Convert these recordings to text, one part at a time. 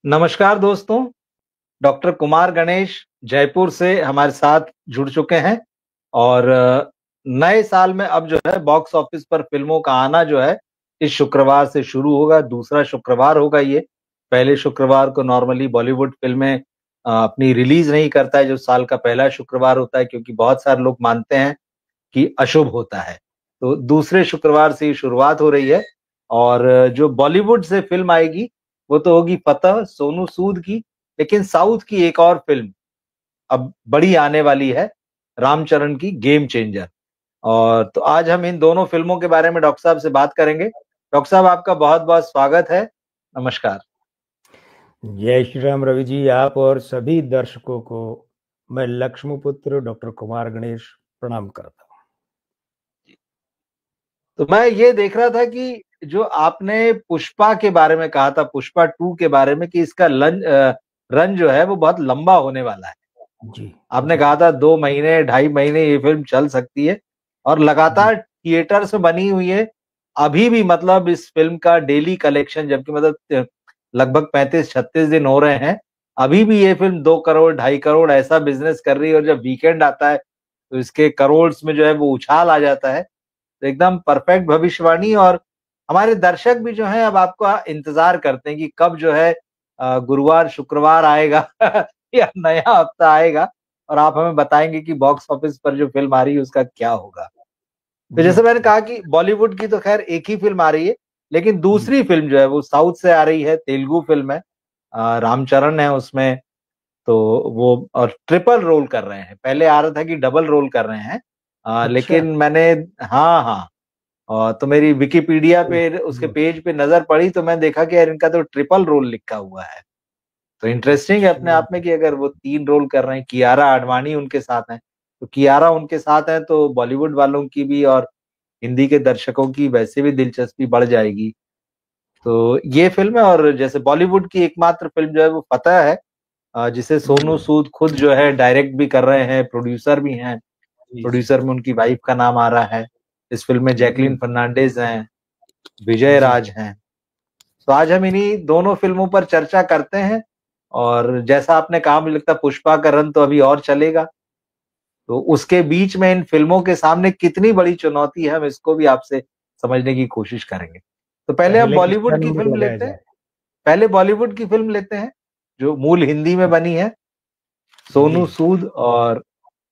नमस्कार दोस्तों। डॉक्टर कुमार गणेश जयपुर से हमारे साथ जुड़ चुके हैं और नए साल में अब जो है बॉक्स ऑफिस पर फिल्मों का आना जो है इस शुक्रवार से शुरू होगा। दूसरा शुक्रवार होगा ये। पहले शुक्रवार को नॉर्मली बॉलीवुड फिल्में अपनी रिलीज नहीं करता है, जो साल का पहला शुक्रवार होता है, क्योंकि बहुत सारे लोग मानते हैं कि अशुभ होता है। तो दूसरे शुक्रवार से ही शुरुआत हो रही है और जो बॉलीवुड से फिल्म आएगी वो तो होगी फतह, सोनू सूद की। लेकिन साउथ की एक और फिल्म अब बड़ी आने वाली है, रामचरण की गेम चेंजर। और तो आज हम इन दोनों फिल्मों के बारे में डॉक्टर साहब से बात करेंगे। डॉक्टर साहब, आपका बहुत बहुत स्वागत है। नमस्कार। जय श्री राम रवि जी, आप और सभी दर्शकों को मैं लक्ष्मीपुत्र डॉक्टर कुमार गणेश प्रणाम करता हूँ। तो मैं ये देख रहा था कि जो आपने पुष्पा के बारे में कहा था, पुष्पा 2 के बारे में, कि इसका रन जो है वो बहुत लंबा होने वाला है। जी, आपने कहा था 2 महीने 2.5 महीने ये फिल्म चल सकती है और लगातार थिएटर्स में बनी हुई है। अभी भी मतलब इस फिल्म का डेली कलेक्शन, जबकि मतलब लगभग 35-36 दिन हो रहे हैं, अभी भी ये फिल्म 2 करोड़ 2.5 करोड़ ऐसा बिजनेस कर रही है। और जब वीकेंड आता है तो इसके करोड़ में जो है वो उछाल आ जाता है। तो एकदम परफेक्ट भविष्यवाणी। और हमारे दर्शक भी जो है अब आपका इंतजार करते हैं कि कब जो है गुरुवार शुक्रवार आएगा या नया हफ्ता आएगा और आप हमें बताएंगे कि बॉक्स ऑफिस पर जो फिल्म आ रही है उसका क्या होगा। तो जैसे मैंने कहा कि बॉलीवुड की तो खैर एक ही फिल्म आ रही है, लेकिन दूसरी फिल्म जो है वो साउथ से आ रही है, तेलुगु फिल्म है। रामचरण है उसमें। तो वो और ट्रिपल रोल कर रहे हैं। पहले आ रहा था कि डबल रोल कर रहे हैं, अच्छा। लेकिन मैंने, हाँ हाँ, तो मेरी विकिपीडिया पे उसके पेज पे नजर पड़ी तो मैं देखा कि यार इनका तो ट्रिपल रोल लिखा हुआ है। तो इंटरेस्टिंग है अपने आप में कि अगर वो 3 रोल कर रहे हैं। कियारा आडवाणी उनके साथ हैं, तो कियारा उनके साथ हैं तो बॉलीवुड वालों की भी और हिंदी के दर्शकों की वैसे भी दिलचस्पी बढ़ जाएगी। तो ये फिल्म है। और जैसे बॉलीवुड की एकमात्र फिल्म जो है वो फतह है, जिसे सोनू सूद खुद जो है डायरेक्ट भी कर रहे हैं, प्रोड्यूसर भी हैं। प्रोड्यूसर में उनकी वाइफ का नाम आ रहा है। इस फिल्म में जैकलीन फर्नांडिस हैं, विजय राज हैं। तो आज हम इन्हीं दोनों फिल्मों पर चर्चा करते हैं। और जैसा आपने कहा, मुझे लगता है पुष्पा का रन तो अभी और चलेगा। तो उसके बीच में इन फिल्मों के सामने कितनी बड़ी चुनौती है, हम इसको भी आपसे समझने की कोशिश करेंगे। तो पहले हम पहले किसका बॉलीवुड की नंबर फिल्म लगाया लेते हैं। जाए? पहले बॉलीवुड की फिल्म लेते हैं जो मूल हिंदी में बनी है, जी सोनू सूद। और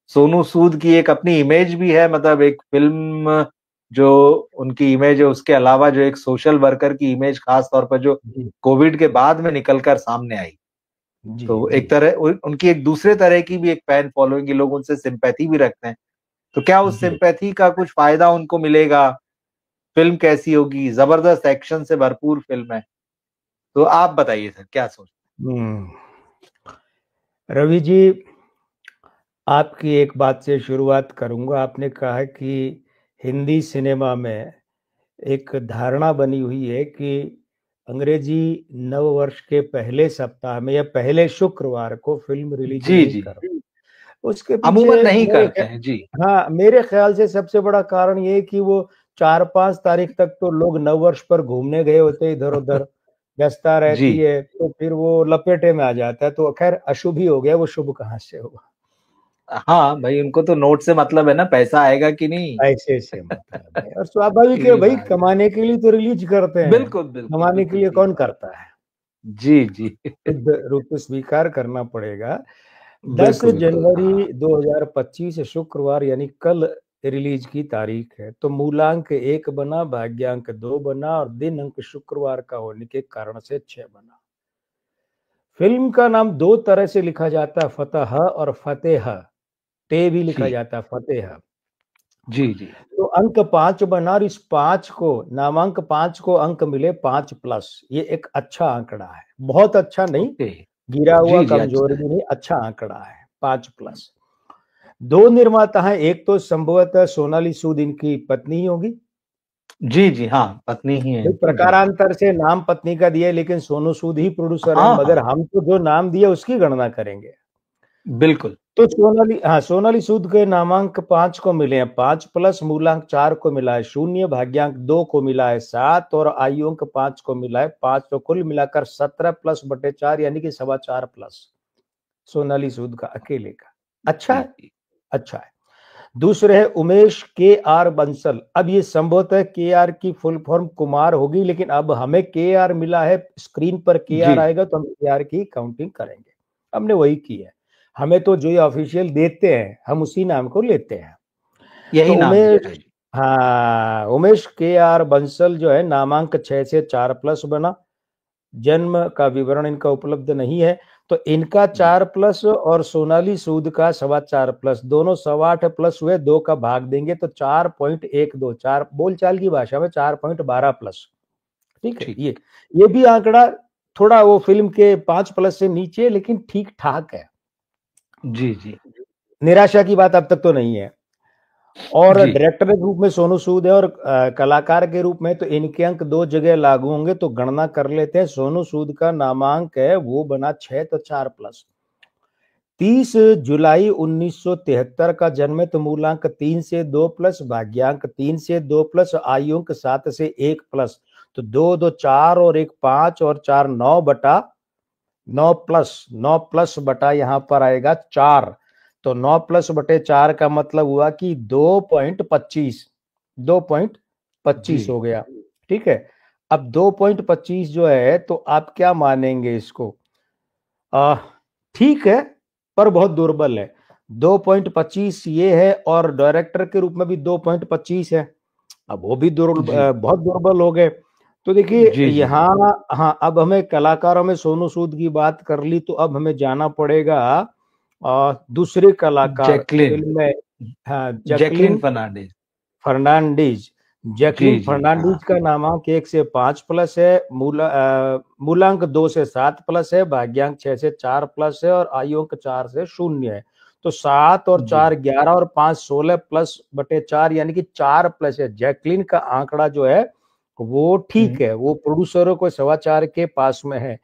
सोनू सूद की एक अपनी इमेज भी है, मतलब एक फिल्म जो उनकी इमेज है, उसके अलावा जो एक सोशल वर्कर की इमेज खास तौर पर जो जी कोविड के बाद में निकलकर सामने आई। जी तो जी। एक तरह उनकी एक दूसरे तरह की भी एक फैन फॉलोइंग, लोग उनसे सिंपैथी भी रखते हैं। तो क्या उस जी सिंपैथी का कुछ फायदा उनको मिलेगा? फिल्म कैसी होगी? जबरदस्त एक्शन से भरपूर फिल्म है। तो आप बताइए सर, क्या सोचते हम्म, रवि जी, आपकी एक बात से शुरुआत करूंगा। आपने कहा कि हिंदी सिनेमा में एक धारणा बनी हुई है कि अंग्रेजी नव वर्ष के पहले सप्ताह में या पहले शुक्रवार को फिल्म हैं? रिलीज जी नहीं जी, कर। उसके अमूमन पीछे नहीं करते हैं जी। हाँ, मेरे ख्याल से सबसे बड़ा कारण ये है कि वो 4-5 तारीख तक तो लोग नववर्ष पर घूमने गए होते हैं इधर उधर, व्यस्तता जी रहती है, तो फिर वो लपेटे में आ जाता है। तो खैर अशुभ ही हो गया, वो शुभ कहाँ से होगा। हाँ भाई, उनको तो नोट से मतलब है ना, पैसा आएगा कि नहीं। पैसे से मतलब है और स्वाभाविक है सीधी भाई, बात है। कमाने के लिए तो रिलीज करते हैं, बिल्कुल बिल्कुल कमाने के बिल्कुल लिए ठीक कौन बात। करता है। जी जी शुद्ध रूप से स्वीकार करना पड़ेगा। 10 बिल्कुल बिल्कुल। जनवरी 2025 शुक्रवार यानी कल रिलीज की तारीख है। तो मूलांक 1 बना, भाग्यांक 2 बना और दिन अंक शुक्रवार का होने के कारण से 6 बना। फिल्म का नाम दो तरह से लिखा जाता है, फतह और फतेह। टे भी लिखा जी जाता है, फतेह। जी जी। तो अंक 5 बना और इस 5 को, नामांक 5 को अंक मिले 5+। ये एक अच्छा आंकड़ा है, बहुत अच्छा नहीं, ओके। गिरा हुआ जी जी, कमजोर अच्छा है। भी नहीं, अच्छा आंकड़ा है 5+। दो निर्माता हैं, एक तो संभवतः सोनाली सूद इनकी पत्नी ही होगी। जी जी, हाँ पत्नी ही है भाई इनकी, बिल्कुल। प्रकारांतर से नाम पत्नी का दिया है, लेकिन सोनू सूद ही प्रोड्यूसर है, हाँ मगर हाँ, हम तो जो नाम दिया उसकी गणना करेंगे। बिल्कुल तो सोनाली सूद के नामांक 5 को मिले हैं 5 प्लस मूलांक 4 को मिला है 0, भाग्यांक 2 को मिला है 7 और आयु अंक 5 को मिला है 5, तो कुल मिलाकर 17 प्लस बटे 4 यानी कि 4.25 प्लस सोनाली सूद का अकेले का। अच्छा है, अच्छा है। दूसरे है उमेश के आर बंसल। अब ये संभवतः के आर की फुल फॉर्म कुमार होगी, लेकिन अब हमें के आर मिला है, स्क्रीन पर के आर आएगा तो हम के आर की काउंटिंग करेंगे। हमने वही की है, हमें तो जो ये ऑफिशियल देते हैं हम उसी नाम को लेते हैं। यही तो नाम उमेश, हाँ, उमेश के आर बंसल जो है नामांक 6 से 4 प्लस बना। जन्म का विवरण इनका उपलब्ध नहीं है, तो इनका 4 प्लस और सोनाली सूद का 4.25 प्लस, दोनों 8.25 प्लस हुए, 2 का भाग देंगे तो 4.12, 4 बोलचाल की भाषा में 4.12 प्लस। ठीक है, ये भी आंकड़ा थोड़ा वो फिल्म के 5 प्लस से नीचे, लेकिन ठीक ठाक है। जी जी, निराशा की बात अब तक तो नहीं है। और डायरेक्टर के रूप में सोनू सूद है और कलाकार के रूप में तो इनके अंक 2 जगह लागू होंगे, तो गणना कर लेते हैं। सोनू सूद का नामांक है वो बना 6, तो 4 प्लस। 30 जुलाई 1973 का जन्म है, तो मूलांक 3 से 2 प्लस, भाग्यांक 3 से 2 प्लस, आयु अंक 7 से 1 प्लस, तो 2 2 4 और 1 5 और 4 9 बटा 9 प्लस 9 प्लस बटा यहाँ पर आएगा 4, तो 9 प्लस बटे 4 का मतलब हुआ कि 2.25 2.25 हो गया। ठीक है, अब 2.25 जो है तो आप क्या मानेंगे इसको? ठीक है, पर बहुत दुर्बल है। 2.25 ये है और डायरेक्टर के रूप में भी 2.25 है, अब वो भी बहुत दुर्बल हो गए। तो देखिए यहाँ, हाँ, अब हमें कलाकारों में सोनू सूद की बात कर ली, तो अब हमें जाना पड़ेगा दूसरे कलाकार फिल्म में। हाँ, जैकलीन फर्नांडीज। जैकलीन फर्नांडीज का नामांक 1 से 5 प्लस है, मूलांक 2 से 7 प्लस है, भाग्यांक 6 से 4 प्लस है और आयु अंक 4 से 0 है। तो 7 और 4 11 और 5 16 प्लस बटे 4 यानी कि 4 प्लस है। जैकलीन का आंकड़ा जो है वो ठीक है, वो प्रोड्यूसरों को 4.25 के पास में है।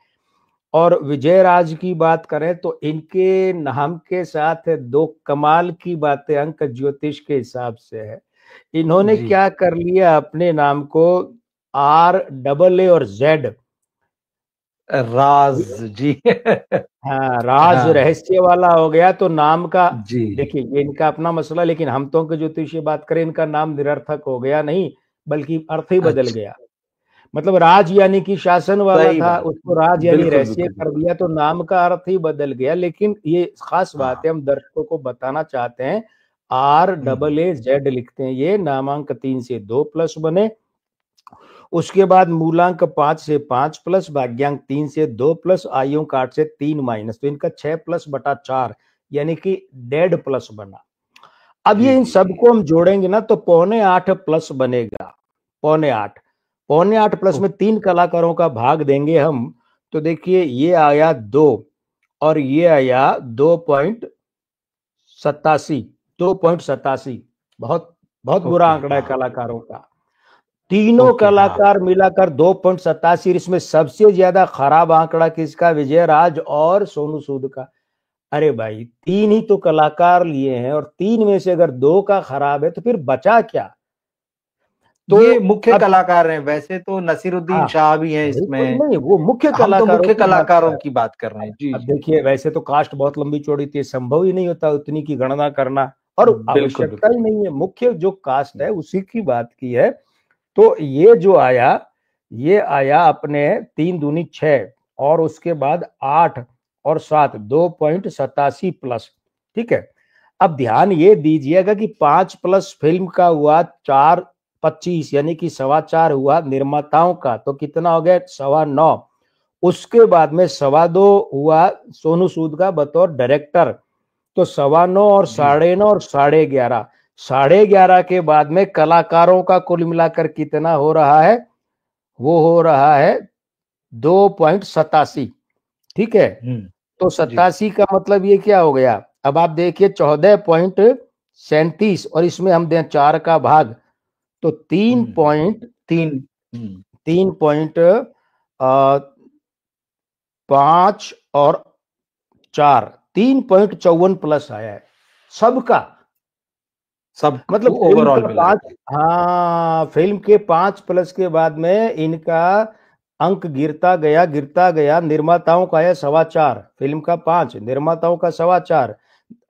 और विजय राज की बात करें तो इनके नाम के साथ 2 कमाल की बातें अंक ज्योतिष के हिसाब से है। इन्होंने क्या कर लिया, अपने नाम को RAA और Z, राज जी। हाँ, राज रहस्य वाला हो गया। तो नाम का देखिए, ये इनका अपना मसला, लेकिन हम तो ज्योतिषी बात करें, इनका नाम निरर्थक हो गया नहीं, बल्कि अर्थ ही बदल गया। मतलब राज यानी कि शासन वाला था, उसको राज यानी रहस्य कर दिया, तो नाम का अर्थ ही बदल गया। लेकिन ये खास बात है, हम दर्शकों को बताना चाहते हैं, RAAZ लिखते हैं। ये नामांक 3 से 2 प्लस बने, उसके बाद मूलांक 5 से 5 प्लस, भाग्यांक 3 से 2 प्लस, आयु 8 से 3 माइनस, तो इनका 6 प्लस बटा 4 यानी कि 1.5 प्लस बना। अब ये इन सबको हम जोड़ेंगे ना तो 7.25 प्लस बनेगा। 7.25 प्लस में 3 कलाकारों का भाग देंगे हम, तो देखिए ये आया 2 और ये आया 2.87, बहुत बहुत बुरा आंकड़ा है कलाकारों का। तीनों कलाकार मिलाकर 2.87, इसमें सबसे ज्यादा खराब आंकड़ा किसका? विजय राज और सोनू सूद का। अरे भाई, 3 ही तो कलाकार लिए हैं और 3 में से अगर 2 का खराब है तो फिर बचा क्या? तो ये मुख्य कलाकार हैं, वैसे तो नसीरुद्दीन शाह भी हैं इसमें। नहीं, वो मुख्य हम तो मुख्य कलाकारों की बात कर रहे हैं। जी, अब देखिए, वैसे तो कास्ट बहुत लंबी चौड़ी थी, संभव ही नहीं होता उतनी की गणना करना, और आवश्यकता ही नहीं है। मुख्य जो कास्ट है उसी की बात की है। तो ये जो आया, ये आया अपने 3 दूनी 6 और उसके बाद 8 और 7, 2.87 प्लस। ठीक है, अब ध्यान ये दीजिएगा कि 5 प्लस फिल्म का हुआ 4.25 यानी कि 4.25 हुआ निर्माताओं का, तो कितना हो गया? 9.25। उसके बाद में 2.25 हुआ सोनू सूद का बतौर डायरेक्टर, तो 9.25 और 9.5 और 11.5, 11.5 के बाद में कलाकारों का कुल मिलाकर कितना हो रहा है? वो हो रहा है 2.87। ठीक है, तो 87 का मतलब ये क्या हो गया? अब आप देखिए 14.37 और इसमें हम दें 4 का भाग, तो 3.5 और 4, 3.54 प्लस आया है सबका, सब मतलब ओवरऑल मिला के। हाँ, फिल्म के 5 प्लस के बाद में इनका अंक गिरता गया। निर्माताओं का है 4.25, फिल्म का 5, निर्माताओं का 4.25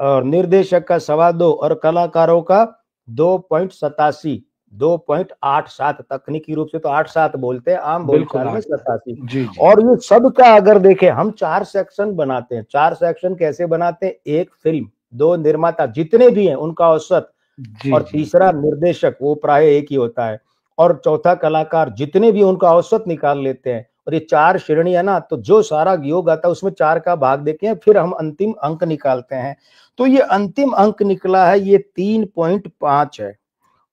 और निर्देशक का 2.25 और कलाकारों का 2.87, 2.87, तकनीकी रूप से तो 87 बोलते हैं, आम बिल्कुल बोलचाल में 8 87। जी जी। और ये सबका अगर देखें, हम 4 सेक्शन बनाते हैं। 4 सेक्शन कैसे बनाते हैं? एक फिल्म, 2 निर्माता जितने भी हैं उनका औसत, जी और जी। तीसरा निर्देशक, वो प्राय एक ही होता है, और चौथा कलाकार, जितने भी उनका औसत निकाल लेते हैं। और ये 4 श्रेणी है ना, तो जो सारा योग आता है उसमें 4 का भाग देते हैं, फिर हम अंतिम अंक निकालते हैं। तो ये अंतिम अंक निकला है, ये 3.5 है,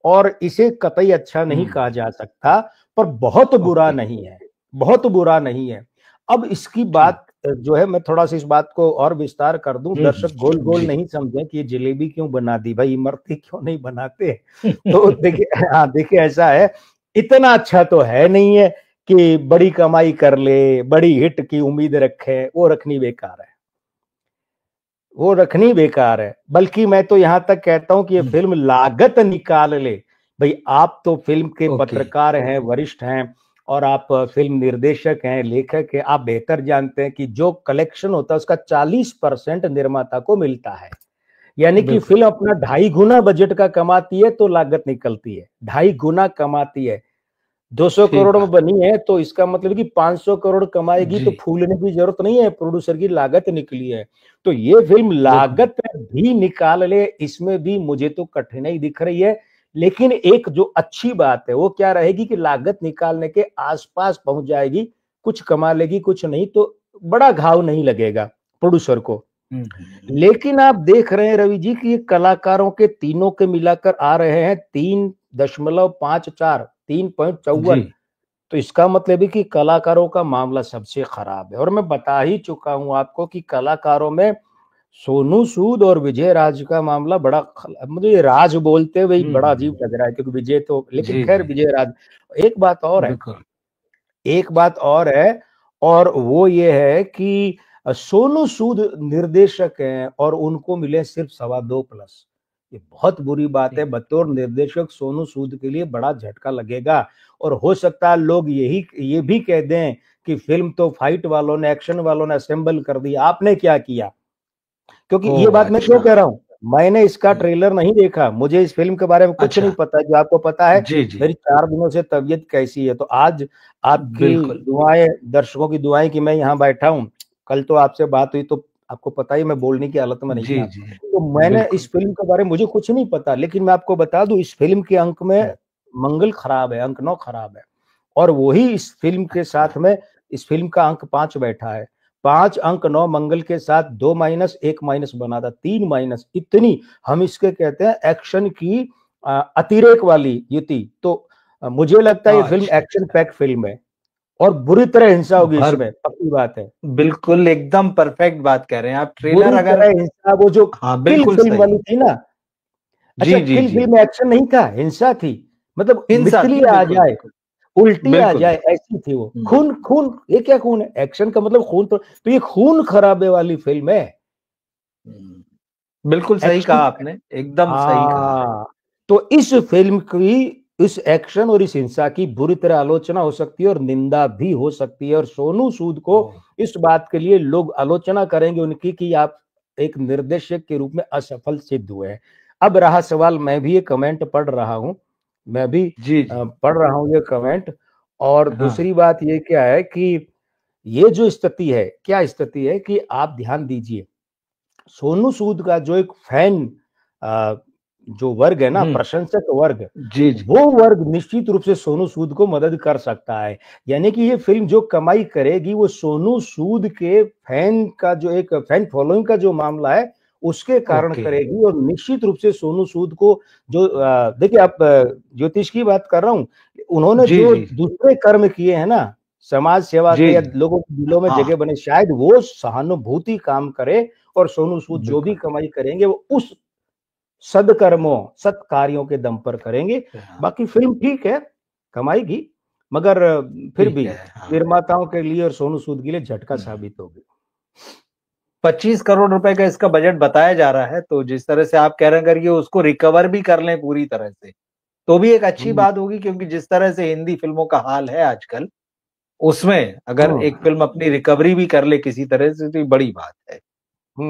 और इसे कतई अच्छा नहीं कहा जा सकता, पर बहुत बुरा ओके। नहीं है, बहुत बुरा नहीं है। अब इसकी ठीक। बात जो है, मैं थोड़ा सा इस बात को और विस्तार कर दूं, दर्शक गोल गोल जी। नहीं समझे कि ये जलेबी क्यों बना दी भाई, इमरती क्यों नहीं बनाते। तो देखिए, हाँ देखिए, ऐसा है, इतना अच्छा तो है नहीं है कि बड़ी कमाई कर ले, बड़ी हिट की उम्मीद रखे, वो रखनी बेकार है, वो रखनी बेकार है। बल्कि मैं तो यहां तक कहता हूं कि ये फिल्म लागत निकाल ले। भाई, आप तो फिल्म के ओके। पत्रकार हैं, वरिष्ठ हैं, और आप फिल्म निर्देशक हैं, लेखक हैं, आप बेहतर जानते हैं कि जो कलेक्शन होता है उसका 40% निर्माता को मिलता है। यानी कि बिल्कुल। फिल्म अपना 2.5 गुना बजट का कमाती है तो लागत निकलती है, 2.5 गुना कमाती है। 200 ठीक करोड़ में बात। बनी है तो इसका मतलब कि 500 करोड़ कमाएगी, जी। तो फूलने की जरूरत नहीं है, प्रोड्यूसर की लागत निकली है। तो ये फिल्म बिल्कुल। लागत भी निकाल ले, इसमें भी मुझे तो कठिनाई दिख रही है। लेकिन एक जो अच्छी बात है वो क्या रहेगी कि लागत निकालने के आसपास पहुंच जाएगी, कुछ कमा लेगी, कुछ नहीं, तो बड़ा घाव नहीं लगेगा प्रोड्यूसर को। हम्म। लेकिन आप देख रहे हैं रवि जी कि ये कलाकारों के तीनों के मिलाकर आ रहे हैं 3.54, जी। 3.54। तो इसका मतलब है कि कलाकारों का मामला सबसे खराब है। और मैं बता ही चुका हूं आपको कि कलाकारों में सोनू सूद और विजय राज का मामला बड़ा मुझे ये राज बोलते हुए बड़ा अजीब लग रहा है, क्योंकि विजय तो, लेकिन जी खैर जी। विजय राज। एक बात और है, बिल्कुल। एक बात और है, और वो ये है कि सोनू सूद निर्देशक हैं और उनको मिले सिर्फ 2.25 प्लस। ये बहुत बुरी बात है, ठीक। बतौर निर्देशक सोनू सूद के लिए बड़ा झटका लगेगा। और हो सकता है लोग ये भी कह दें कि फिल्म तो फाइट वालों ने, एक्शन वालों ने असेंबल कर दी, आपने क्या किया। क्योंकि ये ओह बात मैं क्यों अच्छा। कह रहा हूं, मैंने इसका ट्रेलर नहीं देखा, मुझे इस फिल्म के बारे में कुछ अच्छा। नहीं पता। जो आपको पता है, जी जी। मेरी 4 दिनों से तबीयत कैसी है, तो आज आपकी बिल्कुल। दुआएं, दर्शकों की दुआएं कि मैं यहाँ बैठा हूँ। कल तो आपसे बात हुई तो आपको पता ही, मैं बोलने की हालत में नहीं जी था। जी। तो मैंने बिल्कुल। इस फिल्म के बारे में, मुझे कुछ नहीं पता, लेकिन मैं आपको बता दूं, इस फिल्म के अंक में मंगल खराब है, अंक 9 खराब है। और वही इस फिल्म के अच्छा। साथ में, इस फिल्म का अंक 5 बैठा है। 5 अंक 9 मंगल के साथ 2 माइनस, 1 माइनस बना था, 3 माइनस। इतनी हम इसके कहते हैं एक्शन की अतिरेक वाली युति। तो मुझे लगता है ये फिल्म अच्छा एक्शन अच्छा। पैक फिल्म है, और बुरी तरह हिंसा होगी भर इसमें, पक्की बात है। बिल्कुल एकदम परफेक्ट बात कह रहे हैं आप। ट्रेलर बुरी अगर तरह हिंसा, वो जो हाँ किल बिल्कुल फिल्म सही। वाली थी ना। अच्छा, जी जी किल जी। फिल्म में एक्शन नहीं था, हिंसा थी। मतलब हिंसा मितली थी आ बिल्कुल जाए, बिल्कुल। उल्टी आ बिल्कुल जाए, बिल्कुल। ऐसी थी वो। खून खून, ये क्या खून है? एक्शन का मतलब खून, तो ये खून खराबे वाली फिल्म है। बिल्कुल सही कहा एक्शन, आपने, एकदम सही कहा। हाँ। तो इस फिल्म की, इस एक्शन और इस हिंसा की बुरी तरह आलोचना हो सकती है और निंदा भी हो सकती है। और सोनू सूद को ओह। इस बात के लिए लोग आलोचना करेंगे उनकी कि आप एक निर्देशक के रूप में असफल सिद्ध हुए हैं। अब रहा सवाल, मैं भी ये कमेंट पढ़ रहा हूं, मैं भी जी जी। पढ़ रहा हूं ये कमेंट। और हाँ। दूसरी बात ये क्या है कि ये जो स्थिति है, क्या स्थिति है कि आप ध्यान दीजिए, सोनू सूद का जो एक फैन अ, जो वर्ग है ना, प्रशंसक वर्ग, जी जी। वो वर्ग निश्चित रूप से सोनू सूद को मदद कर सकता है। यानी कि ये फिल्म जो कमाई करेगी वो सोनू सूद के फैन का, जो एक फैन फॉलोइंग का जो मामला है, उसके कारण ओके। करेगी। और निश्चित रूप से सोनू सूद को जो देखिए, आप ज्योतिष की बात कर रहा हूं, उन्होंने जी जो जी। दूसरे कर्म किए हैं ना, समाज सेवा जी के, या जी। लोगों के दिलों में हाँ। जगह बने, शायद वो सहानुभूति काम करे। और सोनू सूद जो भी बिल्कुल। कमाई करेंगे वो उस सदकर्मों, सत्कार्यों के दम पर करेंगे। हाँ, बाकी फिल्म ठीक है, कमाएगी, मगर फिर ठीक भी है। हाँ। निर्माताओं के लिए और सोनू सूद के लिए झटका साबित होगी। 25 करोड़ रुपए का इसका बजट बताया जा रहा है, तो जिस तरह से आप कह रहे हैं अगर ये उसको रिकवर भी कर लें पूरी तरह से, तो भी एक अच्छी बात होगी, क्योंकि जिस तरह से हिंदी फिल्मों का हाल है आजकल, उसमें अगर एक फिल्म अपनी रिकवरी भी कर ले किसी तरह से, तो ये बड़ी बात है।